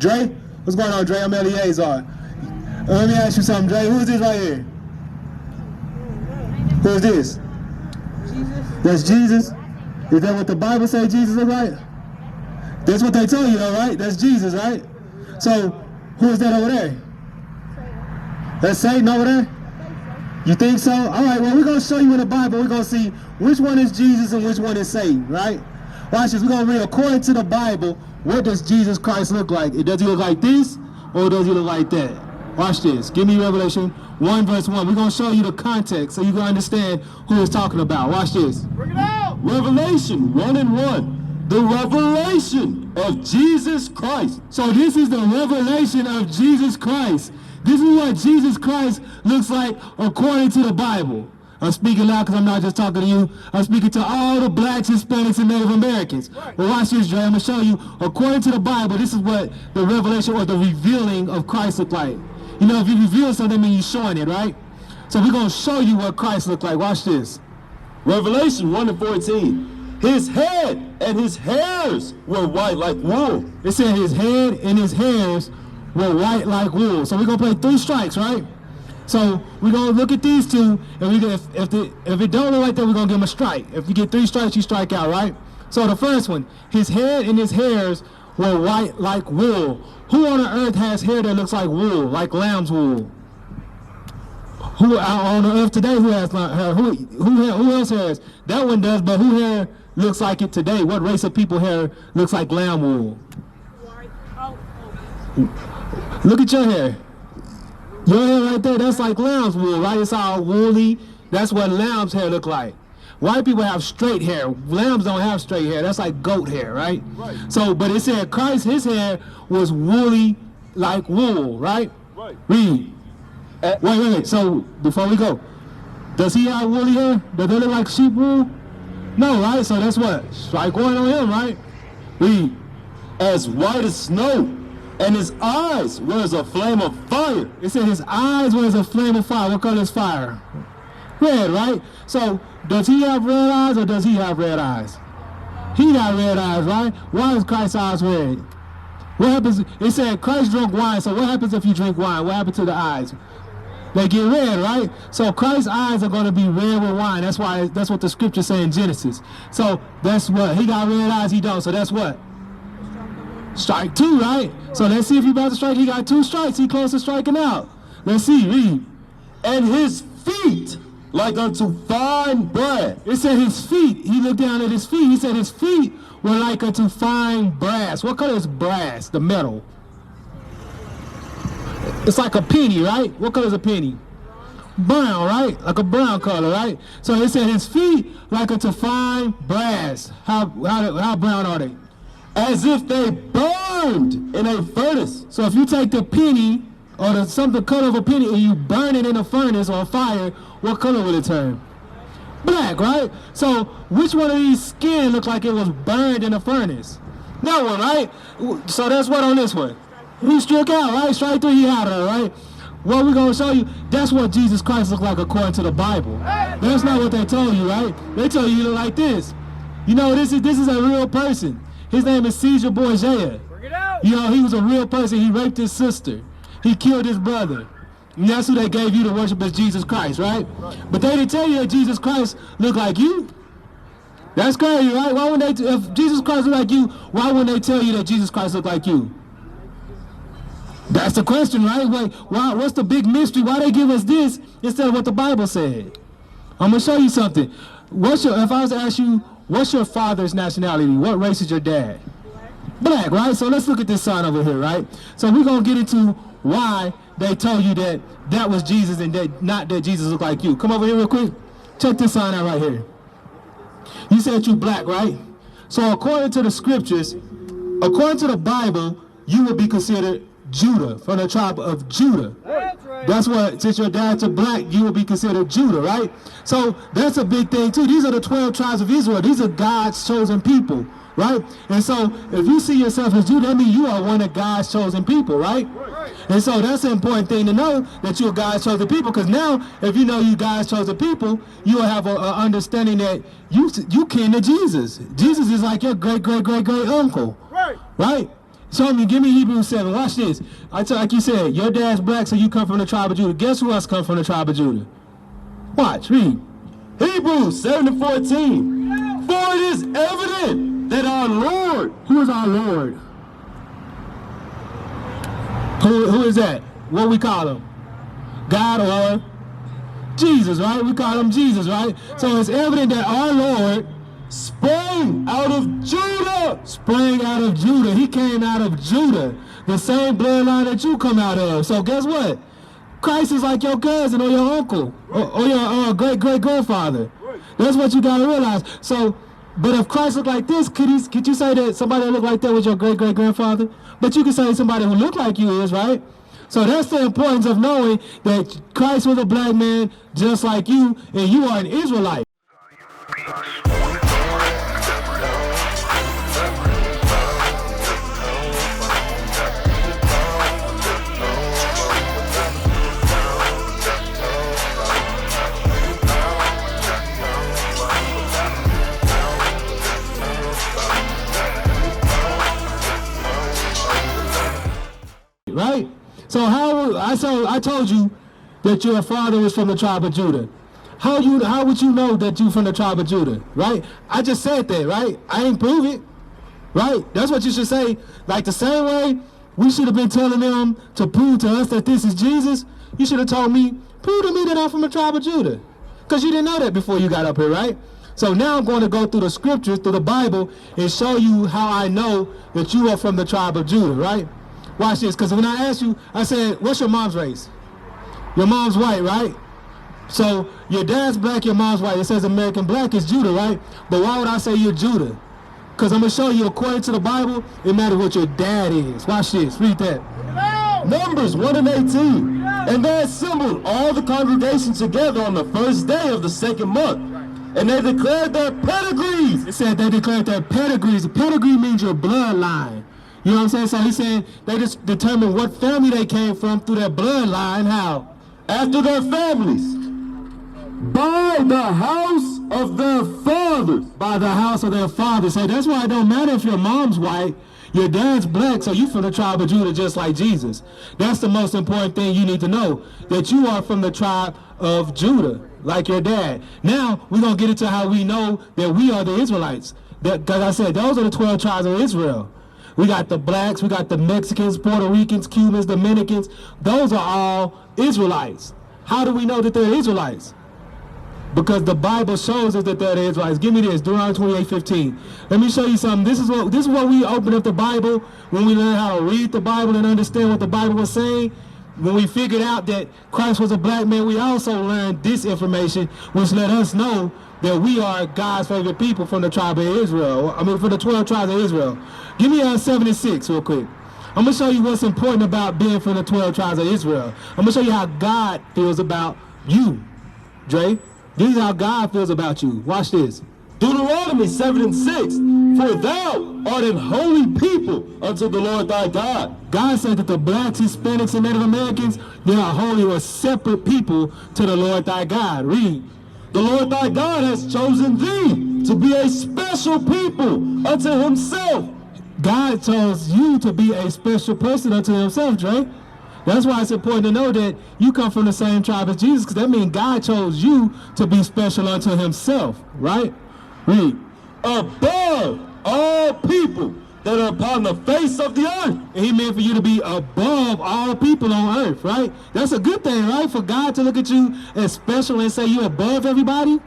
Dre? What's going on, Dre? I'm Eleazar. Let me ask you something, Dre. Who is this right here? Who is this? Jesus. That's Jesus? Is that what the Bible say Jesus look like? That's what they tell you though, right? That's Jesus, right? So, who is that over there? That's Satan over there? You think so? All right, well, we're going to show you in the Bible. We're going to see which one is Jesus and which one is Satan, right? Watch this. We're going to read according to the Bible, what does Jesus Christ look like? Does he look like this or does he look like that? Watch this. Give me Revelation 1 verse 1. We're going to show you the context so you can understand who it's talking about. Watch this. Bring it out. Revelation 1 and 1. The revelation of Jesus Christ. So this is the revelation of Jesus Christ. This is what Jesus Christ looks like according to the Bible. I'm speaking loud because I'm not just talking to you. I'm speaking to all the blacks, Hispanics, and Native Americans. Right. But watch this, Dre. I'm going to show you, according to the Bible, this is what the revelation or the revealing of Christ look like. You know, if you reveal something, that means you're showing it, right? So we're going to show you what Christ looked like. Watch this. Revelation 1 and 14. His head and his hairs were white like wool. It said his head and his hairs were white like wool. So we're going to play 3 strikes, right? So we're going to look at these two, and if it don't look like that, we're going to give him a strike. If you get 3 strikes, you strike out, right? So the first one, his head and his hairs were white like wool. Who on the earth has hair that looks like wool, like lamb's wool? Who on the earth today, who has hair? Who else has? That one does, but who hair looks like it today? What race of people hair looks like lamb wool? Look at your hair. Your hair right there, that's like lamb's wool, right? It's all woolly. That's what lamb's hair look like. White people have straight hair. Lambs don't have straight hair. That's like goat hair, right? Right. So, but it said Christ, his hair was woolly like wool, right? Right. Read. Wait. So, before we go, does he have woolly hair? Does it look like sheep wool? No, right? So that's what? Strike one on him, right? Read. As white as snow, and his eyes were as a flame of fire. It said his eyes were as a flame of fire. What color is fire? Red, right? So, does he have red eyes or does he have red eyes? He got red eyes, right? Why is Christ's eyes red? What happens? It said Christ drank wine, so what happens if you drink wine? What happens to the eyes? They get red, right? So Christ's eyes are going to be red with wine. That's why. That's what the scripture say in Genesis. So that's what. He got red eyes, he don't. So that's what? Strike 2, right? So let's see if he about to strike. He got 2 strikes. He close to striking out. Let's see. Read. And his feet like unto fine brass. It said his feet. He looked down at his feet. He said his feet were like unto fine brass. What color is brass? The metal. It's like a penny, right? What color is a penny? Brown, right? Like a brown color, right? So it said his feet like unto fine brass. How brown are they? As if they burned in a furnace. So if you take the penny or the color of a penny and you burn it in a furnace or a fire, what color will it turn? Black, right? So which one of these skin looked like it was burned in a furnace? That one, right? So that's what on this one. He struck out, right? Strike 3, he had her, right? What we're going to show you, that's what Jesus Christ looked like according to the Bible. That's not what they told you, right? They told you he looked like this. You know, this is a real person. His name is Caesar Borgia. You know, he was a real person. He raped his sister. He killed his brother. And that's who they gave you to worship as Jesus Christ, right? But they didn't tell you that Jesus Christ looked like you. That's crazy, right? Why wouldn't they? If Jesus Christ looked like you, why wouldn't they tell you that Jesus Christ looked like you? That's the question, right? Like, why? What's the big mystery? Why they give us this instead of what the Bible said? I'm gonna show you something. If I was to ask you, what's your father's nationality? What race is your dad? Black, right? So let's look at this sign over here, right? So we're gonna get into why they told you that that was Jesus and that not that Jesus looked like you. Come over here real quick. Check this sign out right here. You said you black, right? So according to the scriptures, according to the Bible, you would be considered Judah, from the tribe of Judah. That's right. That's what, since your dad's a black, you will be considered Judah, right? So that's a big thing too. These are the 12 tribes of Israel. These are God's chosen people, right? And so if you see yourself as Judah, that means you are one of God's chosen people, right? Right. And so that's an important thing to know, that you're God's chosen people, because now if you know you God's chosen people, you will have an understanding that you kin to Jesus. Jesus is like your great uncle, right? Show me, give me Hebrews 7. Watch this. Like you said, your dad's black, so you come from the tribe of Judah. Guess who else come from the tribe of Judah? Watch, read. Hebrews 7:14. For it is evident that our Lord. Who is our Lord? Who is that? What we call him? God or Jesus, right? We call him Jesus, right? So it's evident that our Lord sprang out of Judah. Sprang out of Judah. He came out of Judah, the same bloodline that you come out of. So guess what? Christ is like your cousin or your uncle or your great-great-grandfather. That's what you got to realize. So, but if Christ looked like this, could you say that somebody that looked like that was your great-great-grandfather? But you can say somebody who looked like you is, right? So that's the importance of knowing that Christ was a black man just like you, and you are an Israelite. Right? So I told you that your father was from the tribe of Judah. How would you know that you from the tribe of Judah? Right? I just said that, right? I ain't prove it. Right? That's what you should say. Like the same way we should have been telling them to prove to us that this is Jesus, you should have told me, prove to me that I'm from the tribe of Judah. Because you didn't know that before you got up here, right? So now I'm going to go through the scriptures, through the Bible, and show you how I know that you are from the tribe of Judah, right? Watch this, because when I asked you, I said, what's your mom's race? Your mom's white, right? So your dad's black, your mom's white. It says American black is Judah, right? But why would I say you're Judah? Because I'm going to show you, according to the Bible, it matters what your dad is. Watch this, read that. Numbers 1:18. And they assembled all the congregation together on the first day of the second month. And they declared their pedigrees. It said they declared their pedigrees. Pedigree means your bloodline. You know what I'm saying? So he's saying they just determined what family they came from through their bloodline. How? After their families. By the house of their fathers. By the house of their fathers. So that's why it don't matter if your mom's white, your dad's black, so you from the tribe of Judah just like Jesus. That's the most important thing you need to know, that you are from the tribe of Judah, like your dad. Now, we're going to get into how we know that we are the Israelites. Because I said, those are the 12 tribes of Israel. We got the blacks, we got the Mexicans, Puerto Ricans, Cubans, Dominicans. Those are all Israelites. How do we know that they're Israelites? Because the Bible shows us that they're the Israelites. Give me this, Deuteronomy 28:15. Let me show you something. This is what we open up the Bible when we learn how to read the Bible and understand what the Bible was saying. When we figured out that Christ was a black man, we also learned this information, which let us know that we are God's favorite people from the tribe of Israel. I mean, from the 12 tribes of Israel. Give me 7 and 6 real quick. I'm going to show you what's important about being from the 12 tribes of Israel. I'm going to show you how God feels about you, Dre. This is how God feels about you. Watch this. Deuteronomy 7 and 6. For thou art an holy people unto the Lord thy God. God said that the blacks, Hispanics, and Native Americans, they are holy or separate people to the Lord thy God. Read. The Lord thy God has chosen thee to be a special people unto himself. God chose you to be a special person unto himself, Dre. That's why it's important to know that you come from the same tribe as Jesus, because that means God chose you to be special unto himself, right? Read. Above all people that are upon the face of the earth. And he meant for you to be above all people on earth, right? That's a good thing, right? For God to look at you as special and say you're above everybody.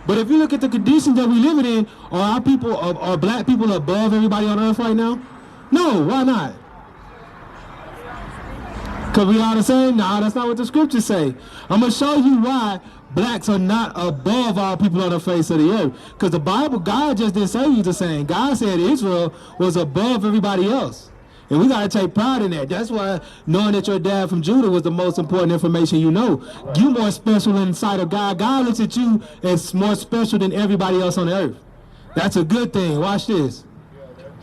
But if you look at the conditions that we live in, are our people, are black people above everybody on earth right now? No, why not? Because we are the same? No, that's not what the scriptures say. I'm going to show you why blacks are not above all people on the face of the earth. Because the Bible, God just didn't say you the same. God said Israel was above everybody else. And we got to take pride in that. That's why knowing that your dad from Judah was the most important information you know. You more special in the sight of God. God looks at you as more special than everybody else on the earth. That's a good thing. Watch this.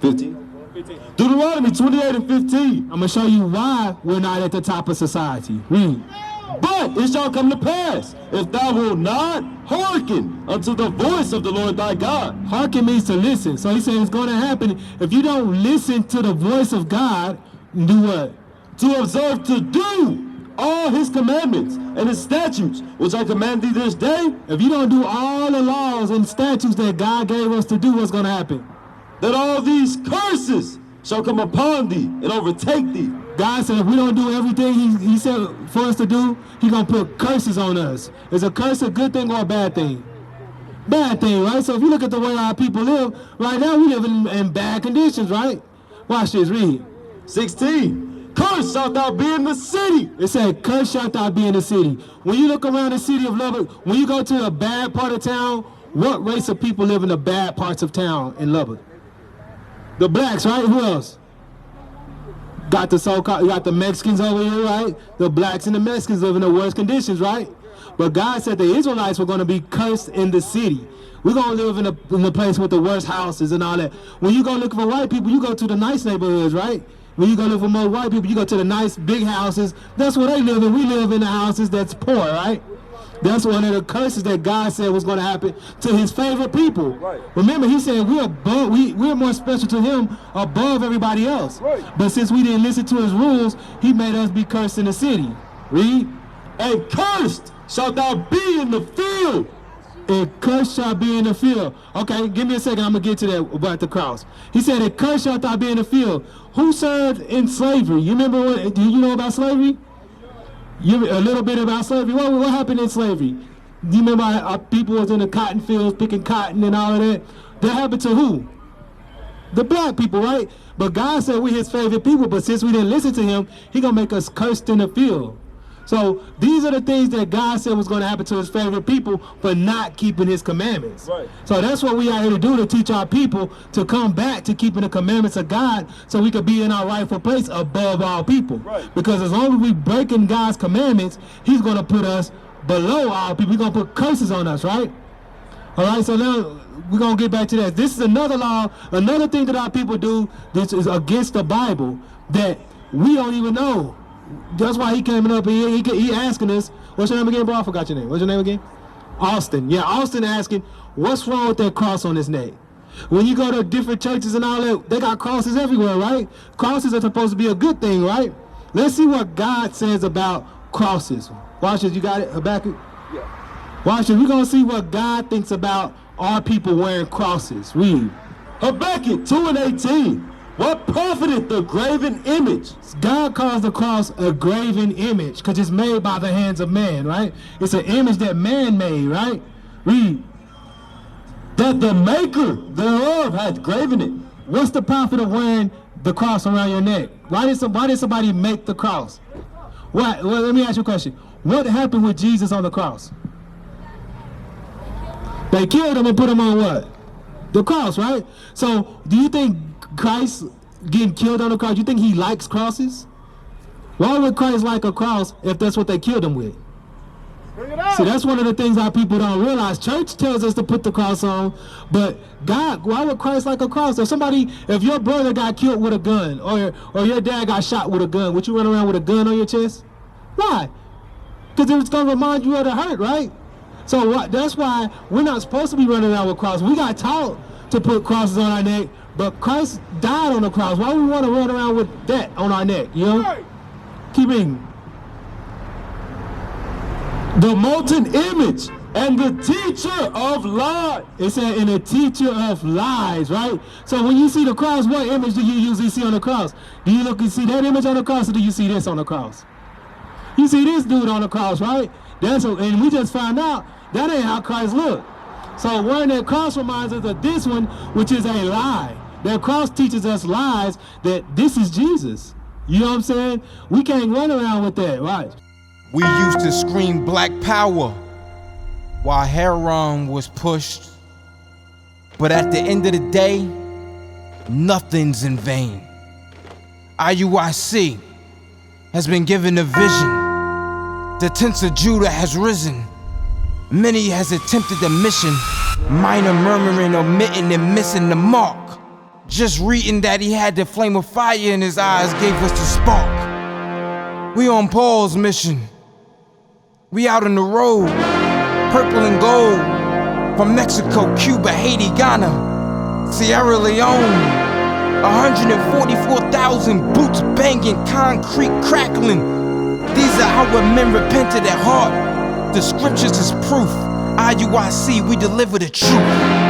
15. Deuteronomy 28 and 15. I'm going to show you why we're not at the top of society. Read. But it shall come to pass, if thou wilt not hearken unto the voice of the Lord thy God. Hearken means to listen. So he said it's going to happen. If you don't listen to the voice of God, do what? To observe to do all his commandments and his statutes, which I command thee this day. If you don't do all the laws and statutes that God gave us to do, what's going to happen? That all these curses shall come upon thee and overtake thee. God said if we don't do everything he said for us to do, he's going to put curses on us. Is a curse a good thing or a bad thing? Bad thing, right? So if you look at the way our people live, right now we live in bad conditions, right? Watch this, read. 16. Cursed shalt thou be in the city. It said, cursed shalt thou be in the city. When you look around the city of Lubbock, when you go to a bad part of town, what race of people live in the bad parts of town in Lubbock? The blacks, right? Who else? Got the so-called, you got the Mexicans over here, right? The blacks and the Mexicans live in the worst conditions, right? But God said the Israelites were going to be cursed in the city. We're going to live in the place with the worst houses and all that. When you go looking for white people, you go to the nice neighborhoods, right? When you go look for more white people, you go to the nice big houses. That's where they live in. We live in the houses that's poor, right? That's one of the curses that God said was going to happen to his favorite people. Right. Remember, he said we're more special to him above everybody else. Right. But since we didn't listen to his rules, he made us be cursed in the city. Read. And cursed shalt thou be in the field. And cursed shall be in the field. Okay, give me a second. I'm going to get to that about the cross. He said, and cursed shalt thou be in the field. Who served in slavery? You remember do you know about slavery? A little bit about slavery. What happened in slavery? Do you remember our people was in the cotton fields picking cotton and all of that? That happened to who? The black people, right? But God said we're his favorite people, but since we didn't listen to him, he going to make us cursed in the field. So these are the things that God said was going to happen to his favorite people for not keeping his commandments. Right. So that's what we are here to do, to teach our people to come back to keeping the commandments of God so we could be in our rightful place above all people. Right. Because as long as we breaking God's commandments, he's going to put us below all people. He's going to put curses on us, right? All right, so now we're going to get back to that. This is another law, another thing that our people do that is against the Bible that we don't even know. That's why he came up and he asking us, what's your name again, bro? I forgot your name. What's your name again? Austin. Yeah, Austin asking, what's wrong with that cross on his neck? When you go to different churches and all that, they got crosses everywhere, right? Crosses are supposed to be a good thing, right? Let's see what God says about crosses. Watch this, you got it, Habakkuk? Yeah. Watch this, we're going to see what God thinks about our people wearing crosses. Read. Habakkuk 2:18. What profiteth the graven image? God calls the cross a graven image because it's made by the hands of man, right? It's an image that man made, right? Read. That the maker thereof hath graven it. What's the profit of wearing the cross around your neck? Why did somebody make the cross? What? Well, let me ask you a question. What happened with Jesus on the cross? They killed him and put him on what? The cross, right? So do you think Christ getting killed on the cross, you think he likes crosses? Why would Christ like a cross if that's what they killed him with? Bring it out. See, that's one of the things our people don't realize. Church tells us to put the cross on, but God, why would Christ like a cross? If your brother got killed with a gun, or your dad got shot with a gun, would you run around with a gun on your chest? Why? Because it's going to remind you of the hurt, right? So that's why we're not supposed to be running around with crosses. We got taught to put crosses on our neck, but Christ died on the cross. Why would we want to run around with that on our neck, you know? Right. Keep reading. The molten image and the teacher of lies. It said, and the teacher of lies, right? So when you see the cross, what image do you usually see on the cross? Do you look and see that image on the cross, or do you see this on the cross? You see this dude on the cross, right? And we just found out that ain't how Christ looked. So wearing that cross reminds us of this one, which is a lie. That cross teaches us lies that this is Jesus. You know what I'm saying? We can't run around with that, right? We used to scream black power while heroin was pushed. But at the end of the day, nothing's in vain. IUIC has been given a vision. The tents of Judah has risen. Many has attempted the mission, minor murmuring, omitting, and missing the mark. Just reading that he had the flame of fire in his eyes gave us the spark. We on Paul's mission, We out on the road, purple and gold, from Mexico, Cuba, Haiti, Ghana, Sierra Leone. 144,000 boots banging, concrete crackling. These are our men repented at heart. The scriptures is proof. IUIC, we deliver the truth.